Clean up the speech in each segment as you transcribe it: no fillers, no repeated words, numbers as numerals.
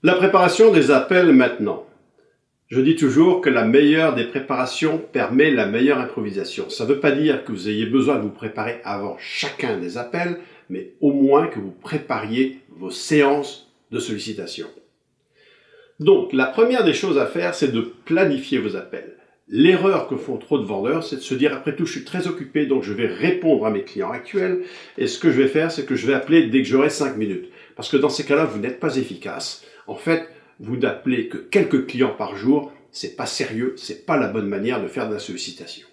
La préparation des appels maintenant. Je dis toujours que la meilleure des préparations permet la meilleure improvisation. Ça ne veut pas dire que vous ayez besoin de vous préparer avant chacun des appels, mais au moins que vous prépariez vos séances de sollicitation. Donc, la première des choses à faire, c'est de planifier vos appels. L'erreur que font trop de vendeurs, c'est de se dire, après tout, je suis très occupé, donc je vais répondre à mes clients actuels, et ce que je vais faire, c'est que je vais appeler dès que j'aurai 5 minutes. Parce que dans ces cas-là, vous n'êtes pas efficace. En fait, vous n'appelez que quelques clients par jour, c'est pas sérieux, c'est pas la bonne manière de faire de la sollicitation.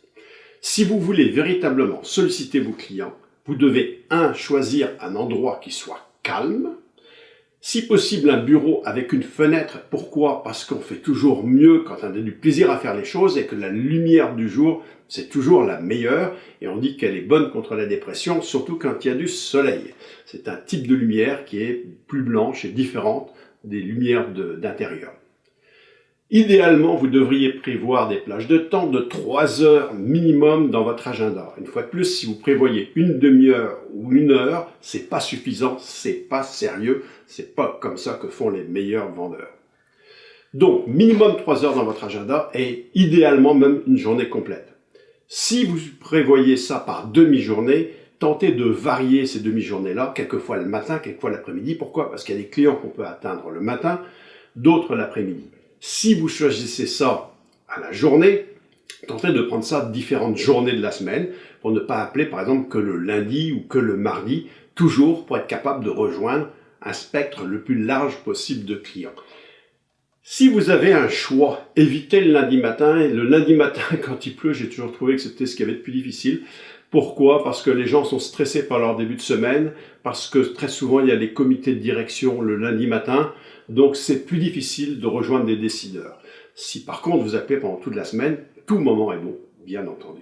Si vous voulez véritablement solliciter vos clients, vous devez, choisir un endroit qui soit calme, si possible un bureau avec une fenêtre. Pourquoi? Parce qu'on fait toujours mieux quand on a du plaisir à faire les choses et que la lumière du jour, c'est toujours la meilleure, et on dit qu'elle est bonne contre la dépression, surtout quand il y a du soleil. C'est un type de lumière qui est plus blanche et différente des lumières d'intérieur. Idéalement, vous devriez prévoir des plages de temps de 3 heures minimum dans votre agenda. Une fois de plus, si vous prévoyez une demi-heure ou 1 heure, c'est pas suffisant, c'est pas sérieux, c'est pas comme ça que font les meilleurs vendeurs. Donc, minimum 3 heures dans votre agenda et idéalement même une journée complète. Si vous prévoyez ça par demi-journée, tentez de varier ces demi-journées-là, quelquefois le matin, quelquefois l'après-midi. Pourquoi? Parce qu'il y a des clients qu'on peut atteindre le matin, d'autres l'après-midi. Si vous choisissez ça à la journée, tentez de prendre ça différentes journées de la semaine pour ne pas appeler par exemple que le lundi ou que le mardi, toujours pour être capable de rejoindre un spectre le plus large possible de clients. Si vous avez un choix, évitez le lundi matin. Et le lundi matin, quand il pleut, j'ai toujours trouvé que c'était ce qu'il y avait de plus difficile. Pourquoi? Parce que les gens sont stressés par leur début de semaine, parce que très souvent il y a des comités de direction le lundi matin, donc c'est plus difficile de rejoindre des décideurs. Si par contre vous appelez pendant toute la semaine, tout moment est bon, bien entendu.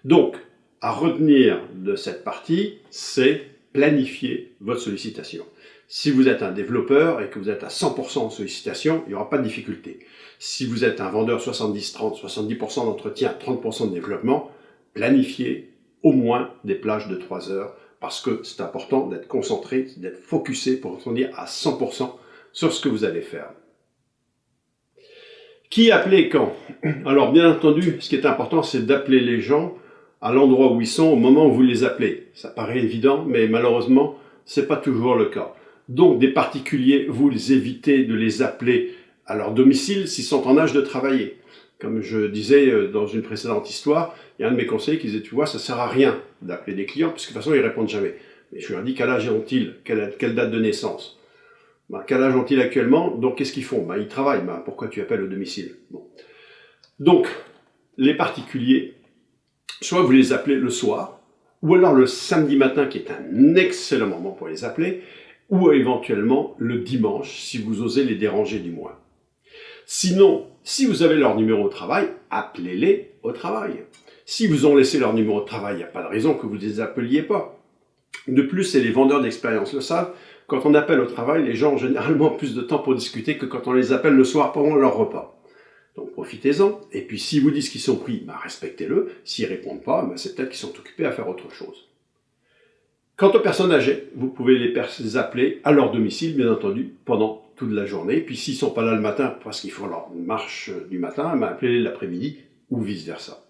Donc, à retenir de cette partie, c'est planifier votre sollicitation. Si vous êtes un développeur et que vous êtes à 100% en sollicitation, il n'y aura pas de difficulté. Si vous êtes un vendeur 70-30, 70% d'entretien, 30% de développement, planifiez au moins des plages de 3 heures parce que c'est important d'être concentré, d'être focusé pour dire à 100% sur ce que vous allez faire. Qui appeler quand? Alors bien entendu, ce qui est important, c'est d'appeler les gens à l'endroit où ils sont au moment où vous les appelez. Ça paraît évident, mais malheureusement, c'est pas toujours le cas. Donc des particuliers, vous évitez de les appeler à leur domicile s'ils sont en âge de travailler. Comme je disais dans une précédente histoire, il y a un de mes conseillers qui disait, tu vois, ça sert à rien d'appeler des clients, parce que de toute façon, ils répondent jamais. Mais je leur dis, quel âge ont-ils? Quelle date de naissance? Quel âge ont-ils actuellement? Donc, qu'est-ce qu'ils font? Ils travaillent. Pourquoi tu appelles au domicile? Bon. Donc, les particuliers, soit vous les appelez le soir, ou alors le samedi matin, qui est un excellent moment pour les appeler, ou éventuellement le dimanche, si vous osez les déranger du moins. Sinon, si vous avez leur numéro au travail, appelez-les au travail. Si vous ont laissé leur numéro de travail, il n'y a pas de raison que vous ne les appeliez pas. De plus, et les vendeurs d'expérience le savent, quand on appelle au travail, les gens ont généralement plus de temps pour discuter que quand on les appelle le soir pendant leur repas. Donc profitez-en, et puis s'ils vous disent qu'ils sont pris, respectez-le. S'ils ne répondent pas, c'est peut-être qu'ils sont occupés à faire autre chose. Quant aux personnes âgées, vous pouvez les appeler à leur domicile, bien entendu, pendant toute la journée. Puis s'ils ne sont pas là le matin, parce qu'ils font leur marche du matin, appelez-les l'après-midi, ou vice-versa.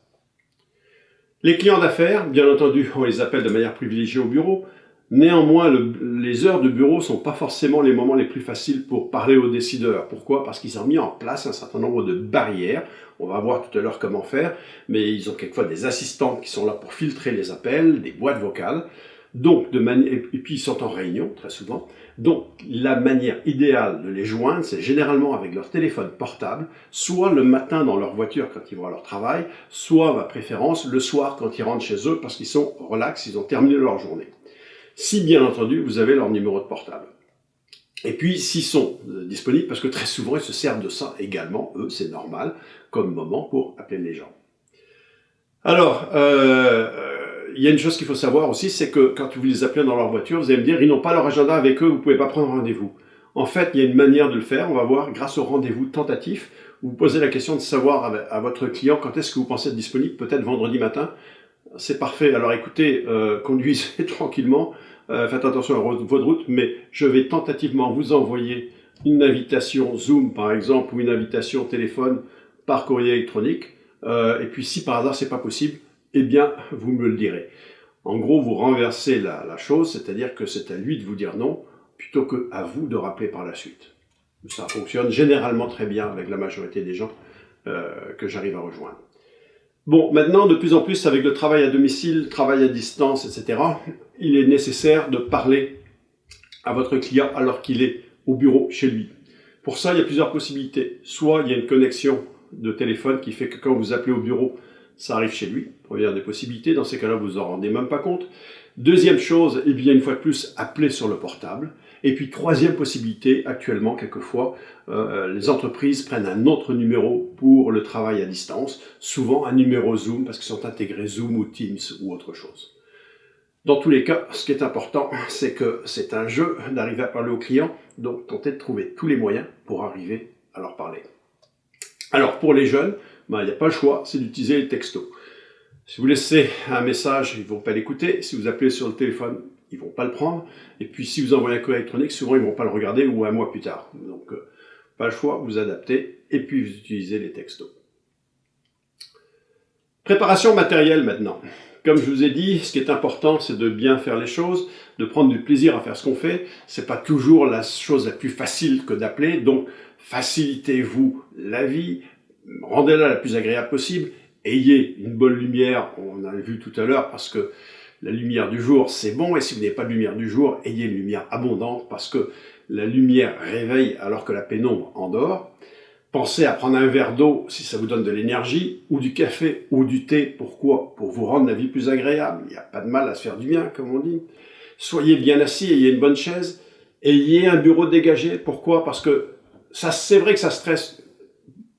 Les clients d'affaires, bien entendu, on les appelle de manière privilégiée au bureau. Néanmoins, les heures de bureau ne sont pas forcément les moments les plus faciles pour parler aux décideurs. Pourquoi? Parce qu'ils ont mis en place un certain nombre de barrières. On va voir tout à l'heure comment faire, mais ils ont quelquefois des assistantes qui sont là pour filtrer les appels, des boîtes vocales. Donc, et puis ils sont en réunion, très souvent. Donc, la manière idéale de les joindre, c'est généralement avec leur téléphone portable, soit le matin dans leur voiture quand ils vont à leur travail, soit, ma préférence, le soir quand ils rentrent chez eux parce qu'ils sont relax, ils ont terminé leur journée. Si, bien entendu, vous avez leur numéro de portable. Et puis, s'ils sont disponibles, parce que très souvent, ils se servent de ça également, eux, c'est normal, comme moment pour appeler les gens. Alors, il y a une chose qu'il faut savoir aussi, c'est que quand vous les appelez dans leur voiture, vous allez me dire, ils n'ont pas leur agenda avec eux, vous ne pouvez pas prendre rendez-vous. En fait, il y a une manière de le faire, on va voir, grâce au rendez-vous tentatif, vous posez la question de savoir à votre client quand est-ce que vous pensez être disponible, peut-être vendredi matin. C'est parfait, alors écoutez, conduisez tranquillement, faites attention à votre route, mais je vais tentativement vous envoyer une invitation Zoom par exemple, ou une invitation téléphone par courrier électronique, et puis si par hasard c'est pas possible, eh bien vous me le direz. En gros, vous renversez la chose, c'est-à-dire que c'est à lui de vous dire non, plutôt qu'à vous de rappeler par la suite. Ça fonctionne généralement très bien avec la majorité des gens que j'arrive à rejoindre. Bon, maintenant, de plus en plus, avec le travail à domicile, travail à distance, etc., il est nécessaire de parler à votre client alors qu'il est au bureau chez lui. Pour ça, il y a plusieurs possibilités. Soit il y a une connexion de téléphone qui fait que quand vous appelez au bureau, ça arrive chez lui. Première des possibilités, dans ces cas-là, vous vous en rendez même pas compte. Deuxième chose, eh bien, une fois de plus, appeler sur le portable. Et puis, troisième possibilité, actuellement, quelquefois, les entreprises prennent un autre numéro pour le travail à distance, souvent un numéro Zoom, parce qu'ils sont intégrés Zoom ou Teams ou autre chose. Dans tous les cas, ce qui est important, c'est que c'est un jeu d'arriver à parler aux clients, donc tentez de trouver tous les moyens pour arriver à leur parler. Alors, pour les jeunes, il n'y a pas le choix, c'est d'utiliser les textos. Si vous laissez un message, ils ne vont pas l'écouter. Si vous appelez sur le téléphone, ils ne vont pas le prendre. Et puis, si vous envoyez un courrier électronique, souvent, ils ne vont pas le regarder ou un mois plus tard. Donc, pas le choix, vous adaptez et puis vous utilisez les textos. Préparation matérielle maintenant. Comme je vous ai dit, ce qui est important, c'est de bien faire les choses, de prendre du plaisir à faire ce qu'on fait. C'est pas toujours la chose la plus facile que d'appeler, donc facilitez-vous la vie, rendez-la la plus agréable possible, ayez une bonne lumière, on a vu tout à l'heure, parce que la lumière du jour, c'est bon, et si vous n'avez pas de lumière du jour, ayez une lumière abondante, parce que la lumière réveille alors que la pénombre endort. Pensez à prendre un verre d'eau si ça vous donne de l'énergie, ou du café, ou du thé. Pourquoi? Pour vous rendre la vie plus agréable. Il n'y a pas de mal à se faire du bien, comme on dit. Soyez bien assis, ayez une bonne chaise, ayez un bureau dégagé. Pourquoi? Parce que c'est vrai que ça stresse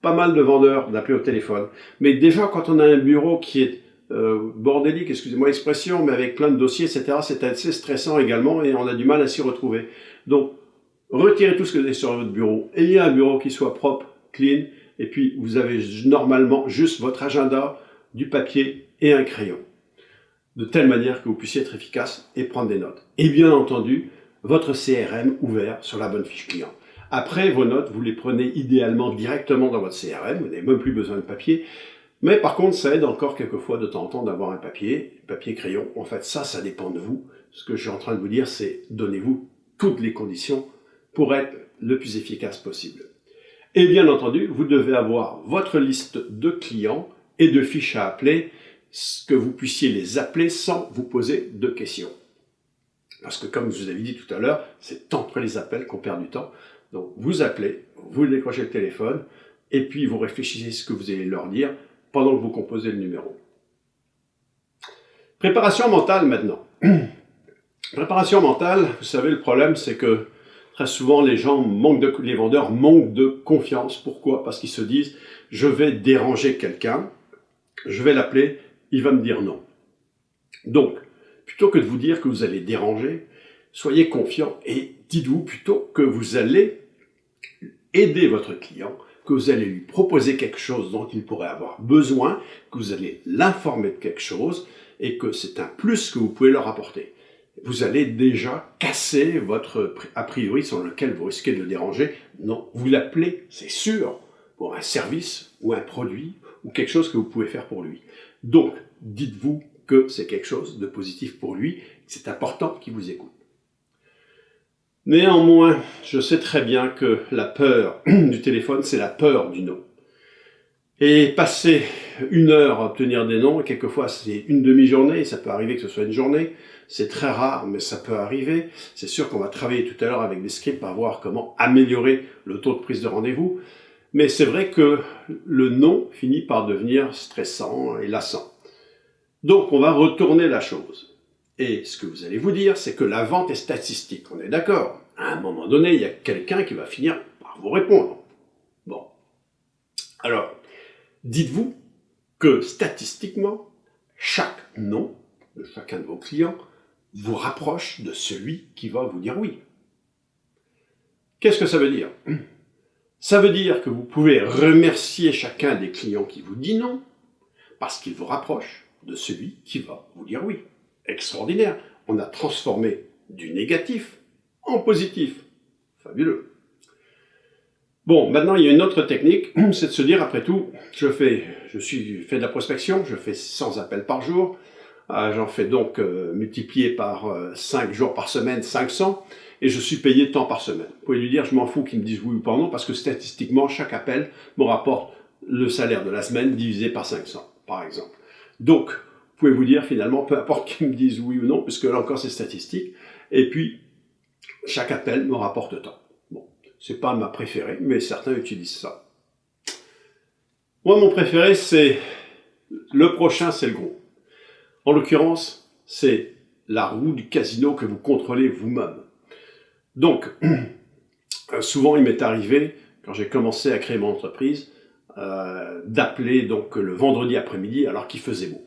pas mal de vendeurs d'appeler au téléphone. Mais déjà, quand on a un bureau qui est bordélique, excusez-moi l'expression, mais avec plein de dossiers, etc., c'est assez stressant également et on a du mal à s'y retrouver. Donc, retirez tout ce que vous avez sur votre bureau. Ayez un bureau qui soit propre, clean, et puis vous avez normalement juste votre agenda, du papier et un crayon. De telle manière que vous puissiez être efficace et prendre des notes. Et bien entendu, votre CRM ouvert sur la bonne fiche client. Après, vos notes, vous les prenez idéalement directement dans votre CRM, vous n'avez même plus besoin de papier. Mais par contre, ça aide encore quelquefois de temps en temps d'avoir un papier crayon. En fait, ça dépend de vous. Ce que je suis en train de vous dire, c'est donnez-vous toutes les conditions pour être le plus efficace possible. Et bien entendu, vous devez avoir votre liste de clients et de fiches à appeler, que vous puissiez les appeler sans vous poser de questions. Parce que comme je vous avais dit tout à l'heure, c'est entre les appels qu'on perd du temps. Donc vous appelez, vous décrochez le téléphone, et puis vous réfléchissez à ce que vous allez leur dire pendant que vous composez le numéro. Préparation mentale maintenant. Préparation mentale, vous savez, le problème c'est que très souvent les vendeurs manquent de confiance. Pourquoi? Parce qu'ils se disent, je vais déranger quelqu'un, je vais l'appeler, il va me dire non. Donc, plutôt que de vous dire que vous allez déranger, soyez confiant et dites-vous plutôt que vous allez aider votre client, que vous allez lui proposer quelque chose dont il pourrait avoir besoin, que vous allez l'informer de quelque chose et que c'est un plus que vous pouvez leur apporter. Vous allez déjà casser votre a priori sur lequel vous risquez de le déranger. Non, vous l'appelez, c'est sûr, pour un service ou un produit ou quelque chose que vous pouvez faire pour lui. Donc, dites-vous que c'est quelque chose de positif pour lui, c'est important qu'il vous écoute. Néanmoins, je sais très bien que la peur du téléphone, c'est la peur du non. Et passer 1 heure à obtenir des noms, et quelquefois c'est une demi-journée, ça peut arriver que ce soit une journée, c'est très rare, mais ça peut arriver. C'est sûr qu'on va travailler tout à l'heure avec des scripts pour voir comment améliorer le taux de prise de rendez-vous, mais c'est vrai que le non finit par devenir stressant et lassant. Donc on va retourner la chose. Et ce que vous allez vous dire, c'est que la vente est statistique, on est d'accord. À un moment donné, il y a quelqu'un qui va finir par vous répondre. Bon. Alors, dites-vous que statistiquement, chaque non de chacun de vos clients vous rapproche de celui qui va vous dire oui. Qu'est-ce que ça veut dire? Ça veut dire que vous pouvez remercier chacun des clients qui vous dit non, parce qu'il vous rapproche de celui qui va vous dire oui. Extraordinaire. On a transformé du négatif en positif. Fabuleux. Bon, maintenant, il y a une autre technique, c'est de se dire, après tout, je fais de la prospection, je fais 100 appels par jour, j'en fais donc multiplié par 5 jours par semaine, 500, et je suis payé tant par semaine. Vous pouvez lui dire, je m'en fous qu'il me dise oui ou pas non, parce que statistiquement, chaque appel me rapporte le salaire de la semaine divisé par 500, par exemple. Donc, vous pouvez vous dire, finalement, peu importe qu'il me dise oui ou non, puisque là encore, c'est statistique, et puis, chaque appel me rapporte tant. Bon, c'est pas ma préférée, mais certains utilisent ça. Moi, mon préféré, c'est le prochain, c'est le gros. En l'occurrence, c'est la roue du casino que vous contrôlez vous-même. Donc, souvent, il m'est arrivé, quand j'ai commencé à créer mon entreprise, d'appeler donc le vendredi après-midi alors qu'il faisait beau.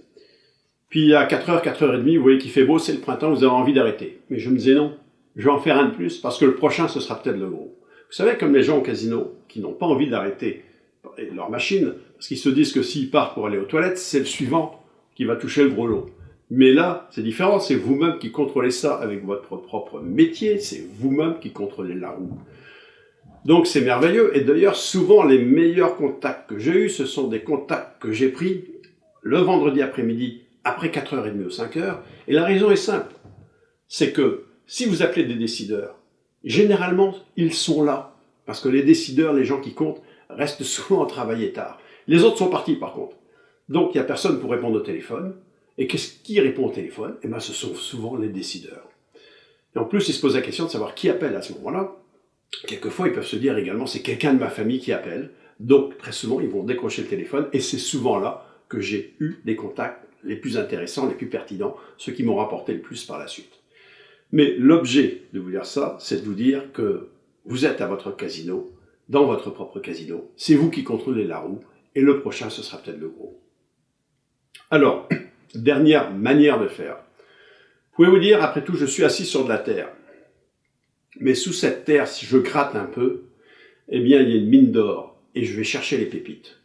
Puis à 4h, 4h30, vous voyez qu'il fait beau, c'est le printemps, vous avez envie d'arrêter. Mais je me disais non, je vais en faire un de plus parce que le prochain, ce sera peut-être le gros. Vous savez, comme les gens au casino qui n'ont pas envie d'arrêter leur machine, parce qu'ils se disent que s'ils partent pour aller aux toilettes, c'est le suivant qui va toucher le gros lot. Mais là, c'est différent, c'est vous-même qui contrôlez ça avec votre propre métier, c'est vous-même qui contrôlez la roue. Donc c'est merveilleux, et d'ailleurs souvent les meilleurs contacts que j'ai eus, ce sont des contacts que j'ai pris le vendredi après-midi, après 4h30 ou 5h, et la raison est simple, c'est que si vous appelez des décideurs, généralement ils sont là, parce que les décideurs, les gens qui comptent, restent souvent à travailler tard. Les autres sont partis par contre, donc il n'y a personne pour répondre au téléphone, et qu'est-ce qui répond au téléphone? Eh bien ce sont souvent les décideurs. Et en plus ils se posent la question de savoir qui appelle à ce moment-là. Quelquefois, ils peuvent se dire également, c'est quelqu'un de ma famille qui appelle. Donc, très souvent, ils vont décrocher le téléphone. Et c'est souvent là que j'ai eu les contacts les plus intéressants, les plus pertinents, ceux qui m'ont rapporté le plus par la suite. Mais l'objet de vous dire ça, c'est de vous dire que vous êtes à votre casino, dans votre propre casino. C'est vous qui contrôlez la roue. Et le prochain, ce sera peut-être le gros. Alors, dernière manière de faire. Vous pouvez vous dire, après tout, je suis assis sur de la terre. Mais sous cette terre, si je gratte un peu, eh bien, il y a une mine d'or, et je vais chercher les pépites.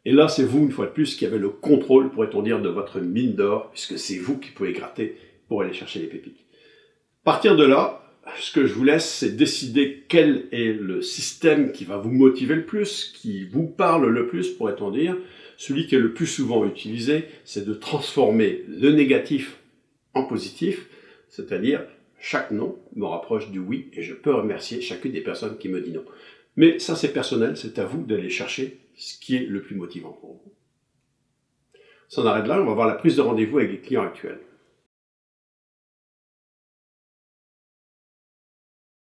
Et là, c'est vous, une fois de plus, qui avez le contrôle, pourrait-on dire, de votre mine d'or, puisque c'est vous qui pouvez gratter pour aller chercher les pépites. À partir de là, ce que je vous laisse, c'est décider quel est le système qui va vous motiver le plus, qui vous parle le plus, pourrait-on dire. Celui qui est le plus souvent utilisé, c'est de transformer le négatif en positif, c'est-à-dire chaque non me rapproche du oui et je peux remercier chacune des personnes qui me dit non. Mais ça, c'est personnel, c'est à vous d'aller chercher ce qui est le plus motivant pour vous. Ça en arrête là, on va voir la prise de rendez-vous avec les clients actuels.